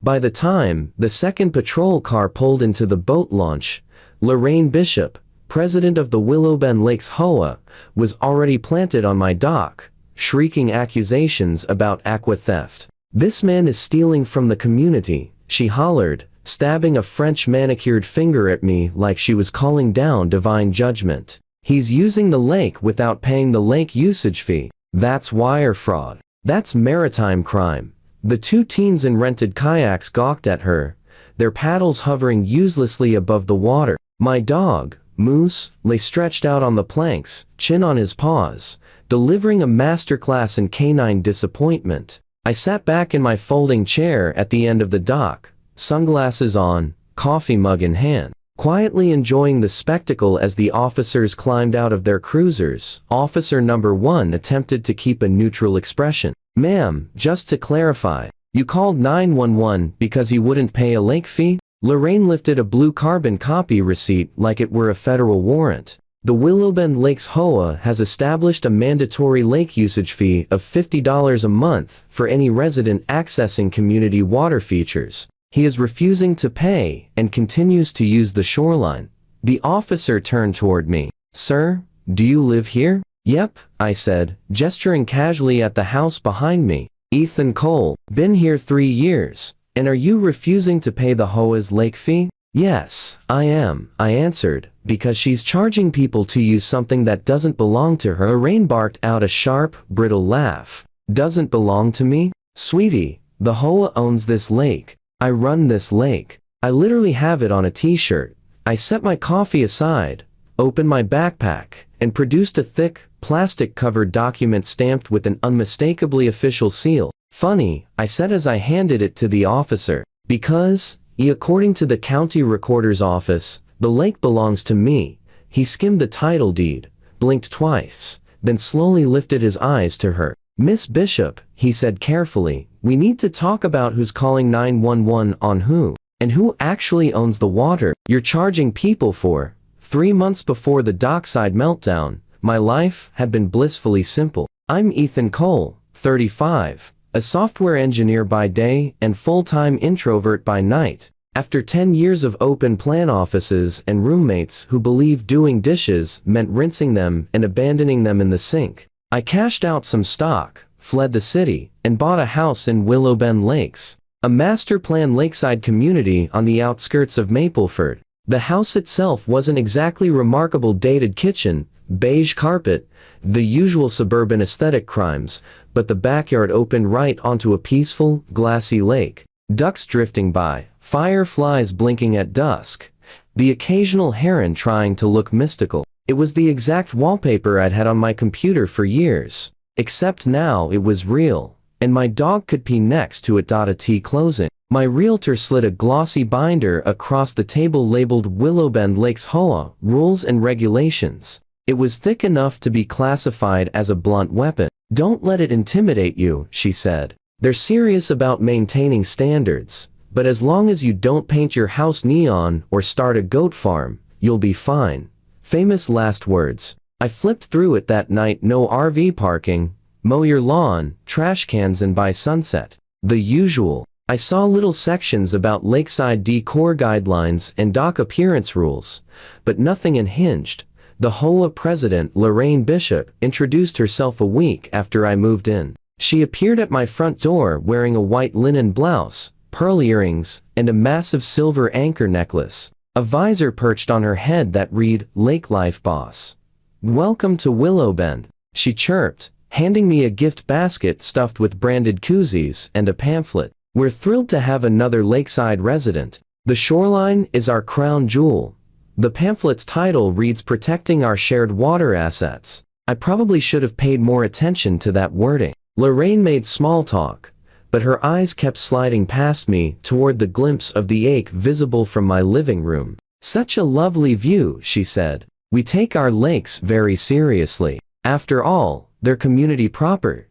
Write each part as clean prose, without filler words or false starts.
By the time the second patrol car pulled into the boat launch, Lorraine Bishop, president of the Willowbend Lakes HOA, was already planted on my dock, shrieking accusations about aqua theft. "This man is stealing from the community," she hollered, stabbing a French manicured finger at me like she was calling down divine judgment. "He's using the lake without paying the lake usage fee. That's wire fraud. That's maritime crime." The two teens in rented kayaks gawked at her, their paddles hovering uselessly above the water. My dog, Moose, lay stretched out on the planks, chin on his paws, delivering a masterclass in canine disappointment. I sat back in my folding chair at the end of the dock, sunglasses on, coffee mug in hand, quietly enjoying the spectacle as the officers climbed out of their cruisers. Officer number 1 attempted to keep a neutral expression. "Ma'am, just to clarify, you called 911 because he wouldn't pay a lake fee?" Lorraine lifted a blue carbon copy receipt like it were a federal warrant. "The Willowbend Lakes HOA has established a mandatory lake usage fee of $50 a month for any resident accessing community water features. He is refusing to pay and continues to use the shoreline." The officer turned toward me. "Sir, do you live here?" "Yep," I said, gesturing casually at the house behind me. "Ethan Cole, been here 3 years. And are you refusing to pay the HOA's lake fee?" "Yes, I am," I answered, "because she's charging people to use something that doesn't belong to her." Lorraine barked out a sharp, brittle laugh. "Doesn't belong to me? Sweetie, the HOA owns this lake. I run this lake. I literally have it on a t-shirt." I set my coffee aside, opened my backpack, and produced a thick, plastic-covered document stamped with an unmistakably official seal. "Funny," I said as I handed it to the officer, "because, according to the county recorder's office, the lake belongs to me." He skimmed the title deed, blinked twice, then slowly lifted his eyes to her. "Miss Bishop," he said carefully, "we need to talk about who's calling 911 on who, and who actually owns the water you're charging people for." 3 months before the dockside meltdown, my life had been blissfully simple. I'm Ethan Cole, 35. A software engineer by day and full-time introvert by night. After 10 years of open plan offices and roommates who believed doing dishes meant rinsing them and abandoning them in the sink, I cashed out some stock, fled the city, and bought a house in Willowbend Lakes, a master plan lakeside community on the outskirts of Mapleford. The house itself wasn't exactly remarkable: dated kitchen, beige carpet, the usual suburban aesthetic crimes, but the backyard opened right onto a peaceful, glassy lake. Ducks drifting by, fireflies blinking at dusk, the occasional heron trying to look mystical. It was the exact wallpaper I'd had on my computer for years, except now it was real, and my dog could pee next to it. A T closing. My realtor slid a glossy binder across the table labeled Willowbend Lakes HOA Rules and Regulations. It was thick enough to be classified as a blunt weapon. "Don't let it intimidate you," she said. "They're serious about maintaining standards, but as long as you don't paint your house neon or start a goat farm, you'll be fine." Famous last words. I flipped through it that night. No RV parking, mow your lawn, trash cans, and by sunset. The usual. I saw little sections about lakeside decor guidelines and dock appearance rules, but nothing unhinged. The HOA president, Lorraine Bishop, introduced herself a week after I moved in. She appeared at my front door wearing a white linen blouse, pearl earrings, and a massive silver anchor necklace. A visor perched on her head that read, "Lake Life Boss." "Welcome to Willowbend," she chirped, handing me a gift basket stuffed with branded koozies and a pamphlet. "We're thrilled to have another lakeside resident. The shoreline is our crown jewel." The pamphlet's title reads, "Protecting Our Shared Water Assets." I probably should have paid more attention to that wording. Lorraine made small talk, but her eyes kept sliding past me toward the glimpse of the lake visible from my living room. "Such a lovely view," she said. "We take our lakes very seriously. After all, they're community property."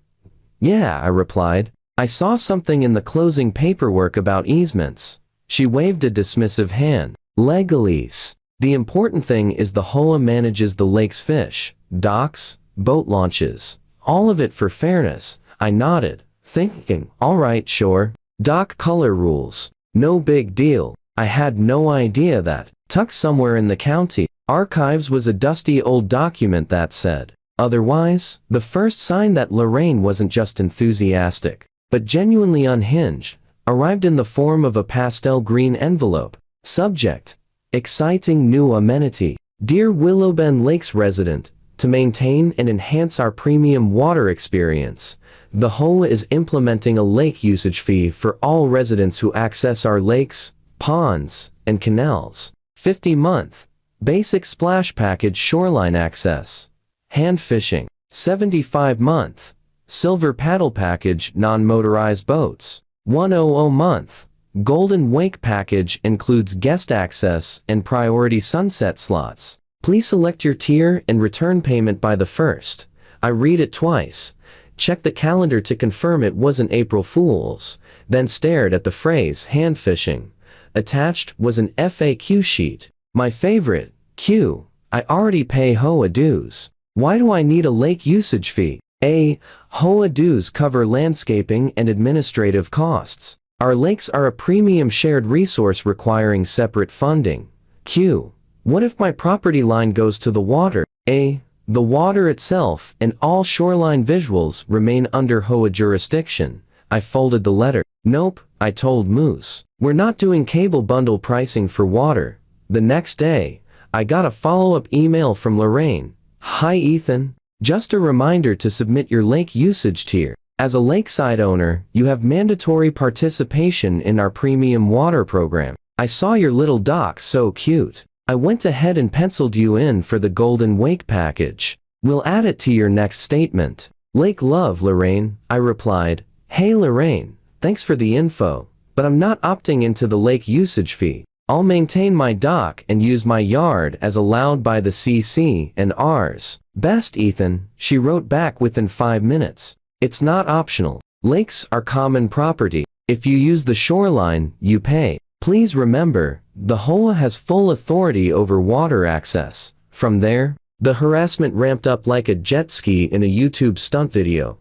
"Yeah," I replied. "I saw something in the closing paperwork about easements." She waved a dismissive hand. "Legalese. The important thing is the HOA manages the lake's fish, docks, boat launches, all of it for fairness." I nodded, thinking, all right, sure. Dock color rules. No big deal. I had no idea that, tucked somewhere in the county archives, was a dusty old document that said otherwise. The first sign that Lorraine wasn't just enthusiastic, but genuinely unhinged, arrived in the form of a pastel green envelope. Subject: exciting new amenity. Dear Willowbend Lakes resident, to maintain and enhance our premium water experience, the HOA is implementing a lake usage fee for all residents who access our lakes, ponds, and canals. 50-month. Basic splash package shoreline access. Hand fishing. 75-month. Silver paddle package non-motorized boats. 100-month. Golden Wake package includes guest access and priority sunset slots. Please select your tier and return payment by the 1st. I read it twice, checked the calendar to confirm it wasn't April Fool's, then stared at the phrase hand fishing. Attached was an FAQ sheet. My favorite. Q. I already pay HOA dues. Why do I need a lake usage fee? A. HOA dues cover landscaping and administrative costs. Our lakes are a premium shared resource requiring separate funding. Q. What if my property line goes to the water? A. The water itself and all shoreline visuals remain under HOA jurisdiction. I folded the letter. Nope, I told Moose. We're not doing cable bundle pricing for water. The next day, I got a follow-up email from Lorraine. Hi Ethan. Just a reminder to submit your lake usage tier. As a lakeside owner, you have mandatory participation in our premium water program. I saw your little dock so cute. I went ahead and penciled you in for the Golden Wake package. We'll add it to your next statement. Lake love, Lorraine, I replied. Hey Lorraine, thanks for the info, but I'm not opting into the lake usage fee. I'll maintain my dock and use my yard as allowed by the CC and Rs. Best Ethan, she wrote back within 5 minutes. It's not optional. Lakes are common property. If you use the shoreline, you pay. Please remember, the HOA has full authority over water access. From there, the harassment ramped up like a jet ski in a YouTube stunt video.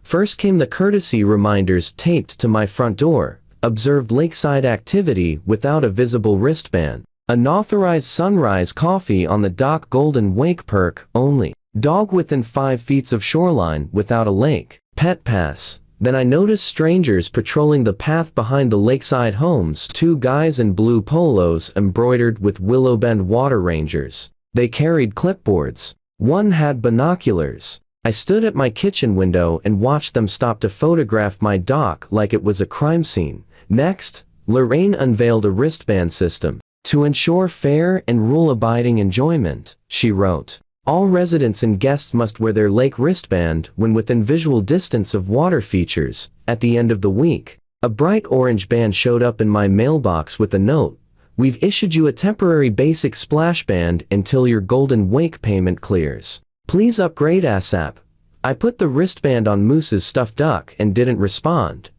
First came the courtesy reminders taped to my front door. Observed lakeside activity without a visible wristband. Unauthorized sunrise coffee on the dock. Golden Wake perk only. Dog within 5 feet of shoreline without a lake. Pet pass. Then I noticed strangers patrolling the path behind the lakeside homes. 2 guys in blue polos embroidered with Willowbend water rangers. They carried clipboards. One had binoculars. I stood at my kitchen window and watched them stop to photograph my dock like it was a crime scene. Next, Lorraine unveiled a wristband system. To ensure fair and rule-abiding enjoyment, she wrote, all residents and guests must wear their lake wristband when within visual distance of water features. At the end of the week, a bright orange band showed up in my mailbox with a note. We've issued you a temporary basic splash band until your Golden Wake payment clears. Please upgrade ASAP. I put the wristband on Moose's stuffed duck and didn't respond.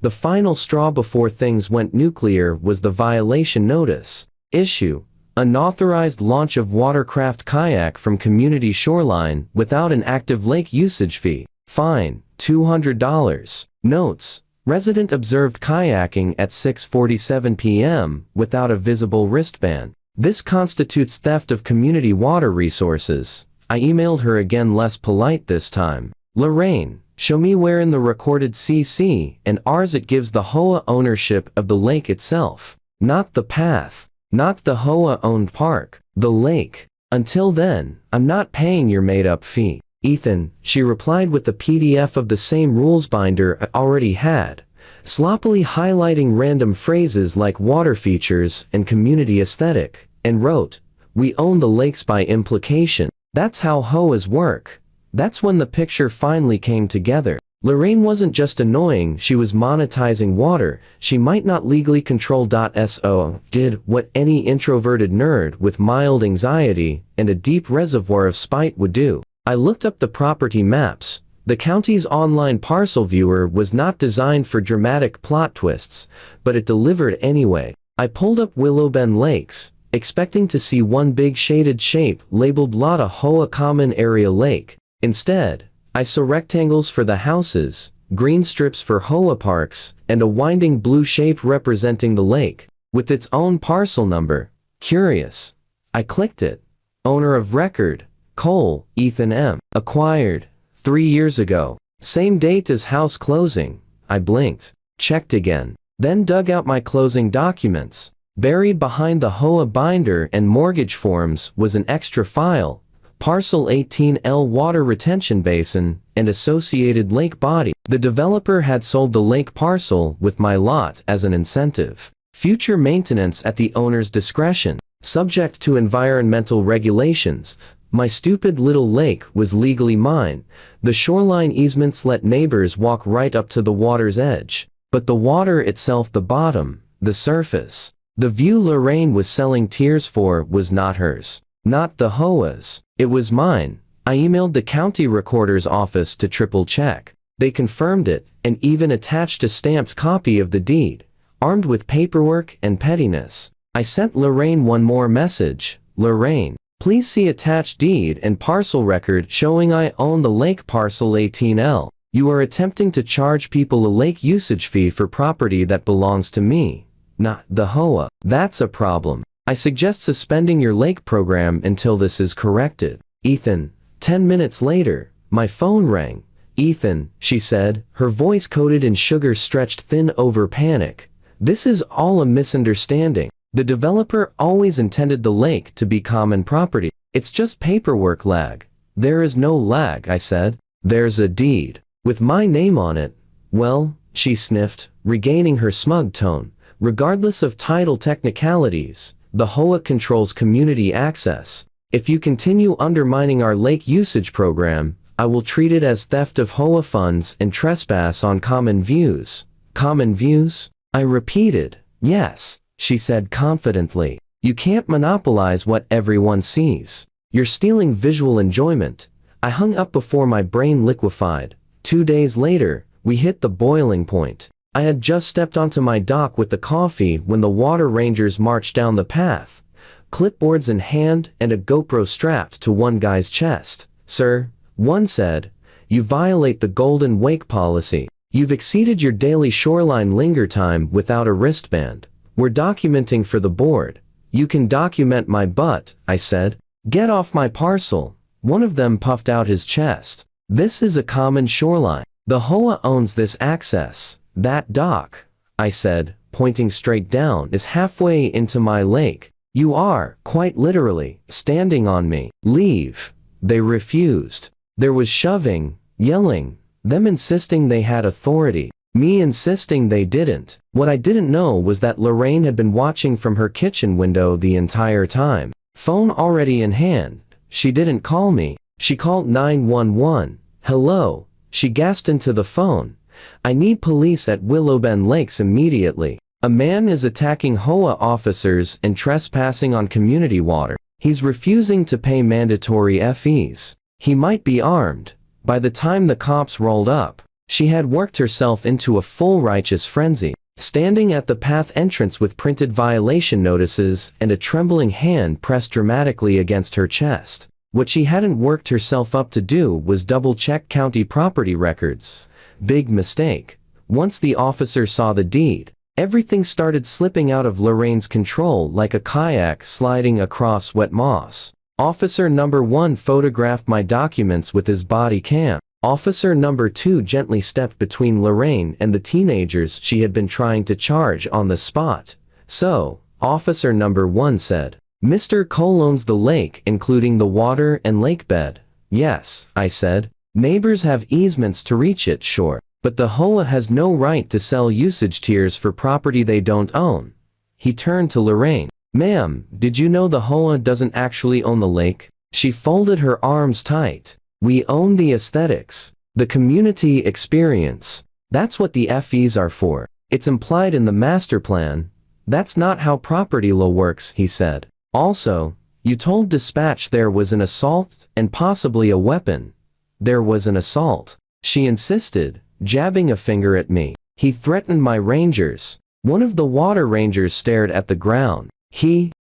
The final straw before things went nuclear was the violation notice. Issue: unauthorized launch of watercraft kayak from community shoreline without an active lake usage fee. Fine, $200. Notes: resident observed kayaking at 6:47 p.m. without a visible wristband. This constitutes theft of community water resources. I emailed her again, less polite this time. Lorraine, show me where in the recorded CC and Rs it gives the HOA ownership of the lake itself. Not the path. Not the HOA-owned park. The lake. Until then, I'm not paying your made-up fee. Ethan, she replied with a PDF of the same rules binder I already had, sloppily highlighting random phrases like water features and community aesthetic, and wrote, we own the lakes by implication. That's how HOAs work. That's when the picture finally came together. Lorraine wasn't just annoying, she was monetizing water she might not legally control. So did what any introverted nerd with mild anxiety and a deep reservoir of spite would do. I looked up the property maps. The county's online parcel viewer was not designed for dramatic plot twists, but it delivered anyway. I pulled up Willowbend Lakes, expecting to see one big shaded shape labeled Lotta HOA Common Area Lake. Instead, I saw rectangles for the houses, green strips for HOA parks, and a winding blue shape representing the lake, with its own parcel number. Curious. I clicked it. Owner of record, Cole, Ethan M. Acquired 3 years ago. Same date as house closing. I blinked. Checked again. Then dug out my closing documents. Buried behind the HOA binder and mortgage forms was an extra file. Parcel 18L water retention basin and associated lake body. The developer had sold the lake parcel with my lot as an incentive. Future maintenance at the owner's discretion. Subject to environmental regulations. My stupid little lake was legally mine. The shoreline easements let neighbors walk right up to the water's edge. But the water itself, the bottom, the surface, the view Lorraine was selling tiers for was not hers. Not the HOA's. It was mine. I emailed the county recorder's office to triple check. They confirmed it and even attached a stamped copy of the deed. Armed with paperwork and pettiness, I sent Lorraine one more message. Lorraine, please see attached deed and parcel record showing I own the lake parcel 18L. You are attempting to charge people a lake usage fee for property that belongs to me, not the HOA. That's a problem. I suggest suspending your lake program until this is corrected. Ethan. 10 minutes later, my phone rang. Ethan, she said, her voice coated in sugar stretched thin over panic. This is all a misunderstanding. The developer always intended the lake to be common property. It's just paperwork lag. There is no lag, I said. There's a deed. With my name on it. Well, she sniffed, regaining her smug tone. Regardless of title technicalities, the HOA controls community access. If you continue undermining our lake usage program, I will treat it as theft of HOA funds and trespass on common views. Common views? I repeated. Yes, she said confidently. You can't monopolize what everyone sees. You're stealing visual enjoyment. I hung up before my brain liquefied. 2 days later, we hit the boiling point. I had just stepped onto my dock with the coffee when the water rangers marched down the path, clipboards in hand and a GoPro strapped to one guy's chest. Sir, one said, you violate the Golden Wake policy. You've exceeded your daily shoreline linger time without a wristband. We're documenting for the board. You can document my butt, I said. Get off my parcel. One of them puffed out his chest. This is a common shoreline. The HOA owns this access. That dock, I said, pointing straight down, is halfway into my lake. You are, quite literally, standing on me. Leave. They refused. There was shoving, yelling, them insisting they had authority, me insisting they didn't. What I didn't know was that Lorraine had been watching from her kitchen window the entire time. Phone already in hand. She didn't call me. She called 911. Hello. She gasped into the phone. I need police at Willowbend Lakes immediately. A man is attacking HOA officers and trespassing on community water. He's refusing to pay mandatory fees. He might be armed. By the time the cops rolled up, she had worked herself into a full righteous frenzy, standing at the path entrance with printed violation notices and a trembling hand pressed dramatically against her chest. What she hadn't worked herself up to do was double-check county property records. Big mistake. Once the officer saw the deed, everything started slipping out of Lorraine's control like a kayak sliding across wet moss. Officer number 1 photographed my documents with his body cam. Officer number 2 gently stepped between Lorraine and the teenagers she had been trying to charge on the spot. So, Officer number 1 said, Mr. Cole owns the lake including the water and lake bed. Yes, I said. Neighbors have easements to reach it, sure. But the HOA has no right to sell usage tiers for property they don't own. He turned to Lorraine. Ma'am, did you know the HOA doesn't actually own the lake? She folded her arms tight. We own the aesthetics, the community experience. That's what the fees are for. It's implied in the master plan. That's not how property law works, he said. Also, you told dispatch there was an assault and possibly a weapon. There was an assault. She insisted, jabbing a finger at me. He threatened my rangers. One of the water rangers stared at the ground. He,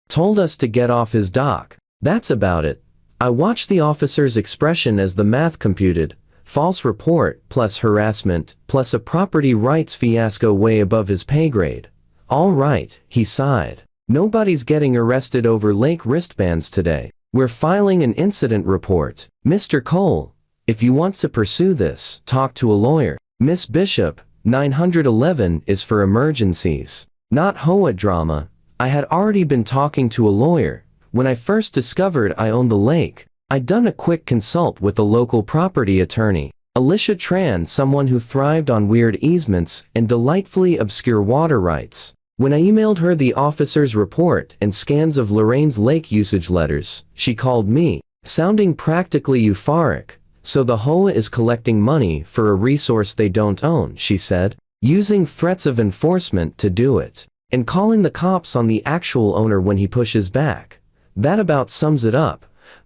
told us to get off his dock. That's about it. I watched the officer's expression as the math computed. False report plus harassment plus a property rights fiasco way above his pay grade. All right, he sighed. Nobody's getting arrested over lake wristbands today. We're filing an incident report. Mr. Cole, if you want to pursue this, talk to a lawyer. Miss Bishop, 911 is for emergencies, not HOA drama. I had already been talking to a lawyer. When I first discovered I owned the lake, I'd done a quick consult with a local property attorney, Alicia Tran, someone who thrived on weird easements and delightfully obscure water rights. When I emailed her the officer's report and scans of Lorraine's lake usage letters, she called me, sounding practically euphoric. So the HOA is collecting money for a resource they don't own, she said, using threats of enforcement to do it, and calling the cops on the actual owner when he pushes back. That about sums it up,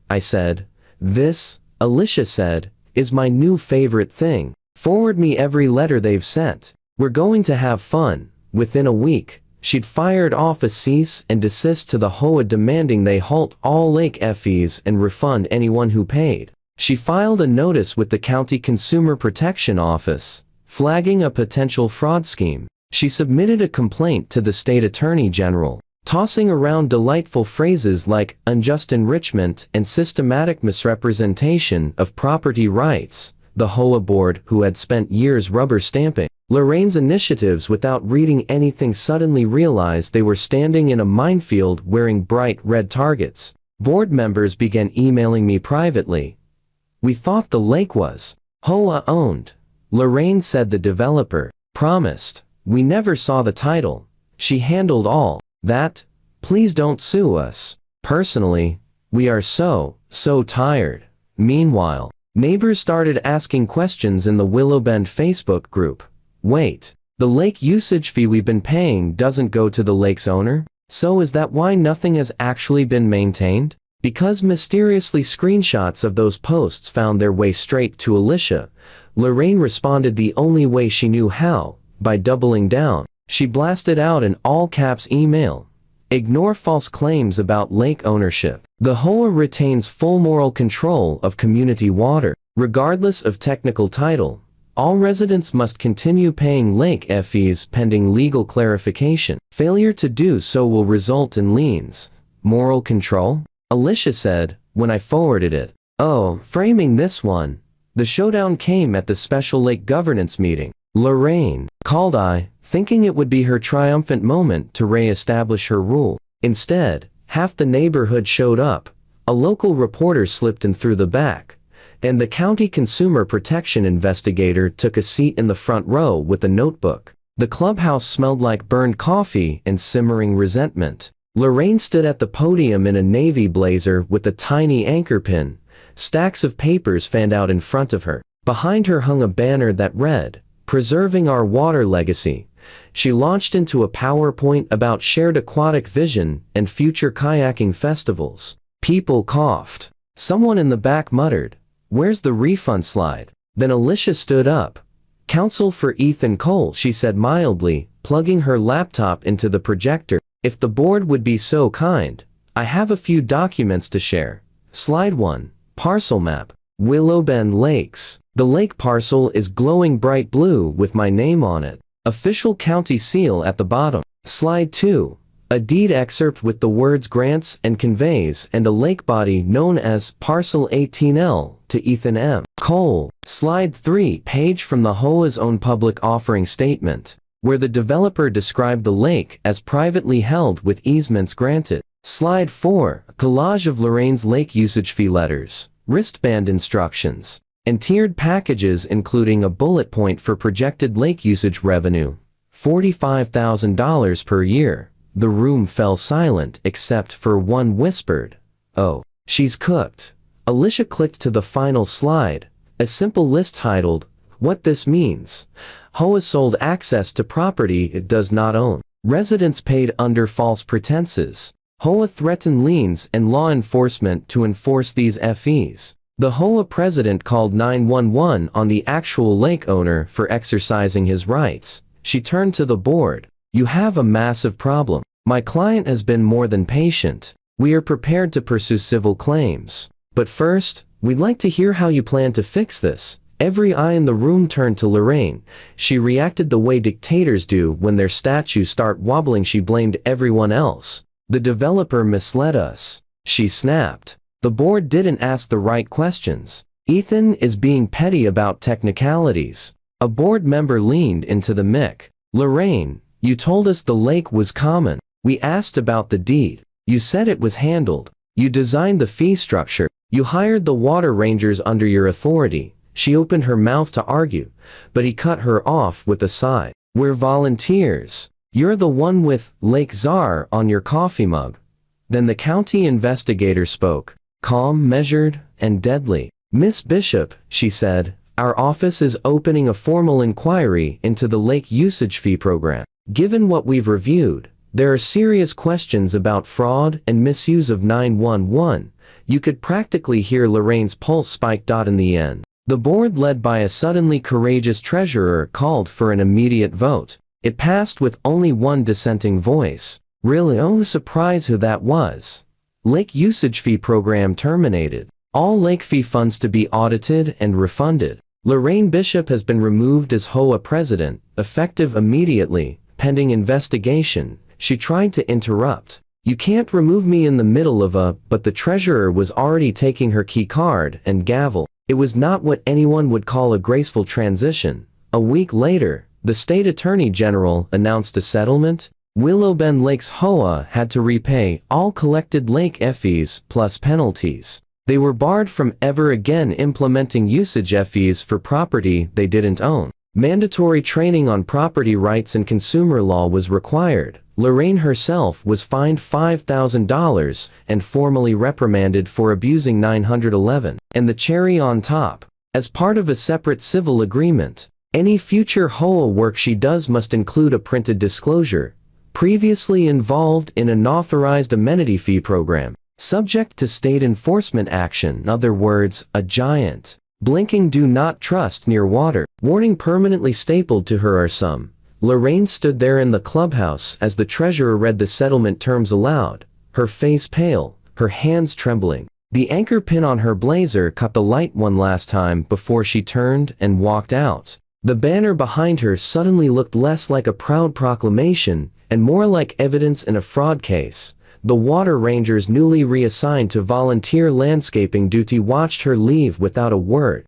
I said. This, Alicia said, is my new favorite thing. Forward me every letter they've sent. We're going to have fun. Within a week, she'd fired off a cease and desist to the HOA demanding they halt all lake fees and refund anyone who paid. She filed a notice with the County Consumer Protection Office, flagging a potential fraud scheme. She submitted a complaint to the state attorney general, tossing around delightful phrases like unjust enrichment and systematic misrepresentation of property rights. The HOA board, who had spent years rubber stamping Lorraine's initiatives without reading anything, suddenly realized they were standing in a minefield wearing bright red targets. Board members began emailing me privately. We thought the lake was HOA owned. Lorraine said the developer promised. We never saw the title. She handled all that. Please don't sue us. Personally, we are so tired. Meanwhile, neighbors started asking questions in the Willow Bend Facebook group. Wait, the lake usage fee we've been paying doesn't go to the lake's owner? So is that why nothing has actually been maintained? Because mysteriously screenshots of those posts found their way straight to Alicia, Lorraine responded the only way she knew how, by doubling down. She blasted out an all-caps email. Ignore false claims about lake ownership. The HOA retains full moral control of community water. Regardless of technical title, all residents must continue paying lake fees pending legal clarification. Failure to do so will result in liens. Moral control? Alicia said, when I forwarded it. Oh, framing this one. The showdown came at the special lake governance meeting. Lorraine, called I, thinking it would be her triumphant moment to re-establish her rule. Instead, half the neighborhood showed up. A local reporter slipped in through the back, and the county consumer protection investigator took a seat in the front row with a notebook. The clubhouse smelled like burned coffee and simmering resentment. Lorraine stood at the podium in a navy blazer with a tiny anchor pin. Stacks of papers fanned out in front of her. Behind her hung a banner that read, "Preserving Our Water Legacy." She launched into a PowerPoint about shared aquatic vision and future kayaking festivals. People coughed. Someone in the back muttered, "Where's the refund slide?" Then Alicia stood up. "Counsel for Ethan Cole," she said mildly, plugging her laptop into the projector. "If the board would be so kind, I have a few documents to share. Slide 1. Parcel map. Willow Bend Lakes. The lake parcel is glowing bright blue with my name on it. Official county seal at the bottom. Slide 2. A deed excerpt with the words grants and conveys and a lake body known as Parcel 18L to Ethan M. Cole. Slide 3. Page from the HOA's own public offering statement, where the developer described the lake as privately held with easements granted. Slide 4. A collage of Lorraine's lake usage fee letters, wristband instructions, and tiered packages including a bullet point for projected lake usage revenue, $45,000 per year. The room fell silent except for one whispered, "Oh, she's cooked." Alicia clicked to the final slide, a simple list titled, "What this means. HOA sold access to property it does not own. Residents paid under false pretenses. HOA threatened liens and law enforcement to enforce these fees." The HOA president called 911 on the actual lake owner for exercising his rights. She turned to the board. "You have a massive problem. My client has been more than patient. We are prepared to pursue civil claims. But first, we'd like to hear how you plan to fix this. Every eye in the room turned to Lorraine. She reacted the way dictators do when their statues start wobbling. She blamed everyone else. "The developer misled us," she snapped. "The board didn't ask the right questions. Ethan is being petty about technicalities." A board member leaned into the mic. "Lorraine, you told us the lake was common. We asked about the deed. You said it was handled. You designed the fee structure. You hired the water rangers under your authority." She opened her mouth to argue, but he cut her off with a sigh. "We're volunteers. You're the one with Lake Czar on your coffee mug." Then the county investigator spoke, calm, measured, and deadly. "Miss Bishop," she said, "our office is opening a formal inquiry into the lake usage fee program. Given what we've reviewed, there are serious questions about fraud and misuse of 911. You could practically hear Lorraine's pulse spike. In the end, the board, led by a suddenly courageous treasurer, called for an immediate vote. It passed with only one dissenting voice. "Really? Oh, surprise who that was." Lake usage fee program terminated. All lake fee funds to be audited and refunded. Lorraine Bishop has been removed as HOA president, effective immediately, pending investigation. She tried to interrupt. "You can't remove me in the middle of a," but the treasurer was already taking her key card and gavel. It was not what anyone would call a graceful transition. A week later, the state attorney general announced a settlement. Willow Bend Lake's HOA had to repay all collected lake fees plus penalties. They were barred from ever again implementing usage fees for property they didn't own. Mandatory training on property rights and consumer law was required. Lorraine herself was fined $5,000 and formally reprimanded for abusing 911. And the cherry on top, as part of a separate civil agreement, any future HOA work she does must include a printed disclosure. Previously involved in an authorized amenity fee program, subject to state enforcement action. In other words, a giant, blinking "do not trust near water" warning permanently stapled to her arm. Lorraine stood there in the clubhouse as the treasurer read the settlement terms aloud, her face pale, her hands trembling. The anchor pin on her blazer caught the light one last time before she turned and walked out. The banner behind her suddenly looked less like a proud proclamation and more like evidence in a fraud case. The water rangers, newly reassigned to volunteer landscaping duty, watched her leave without a word.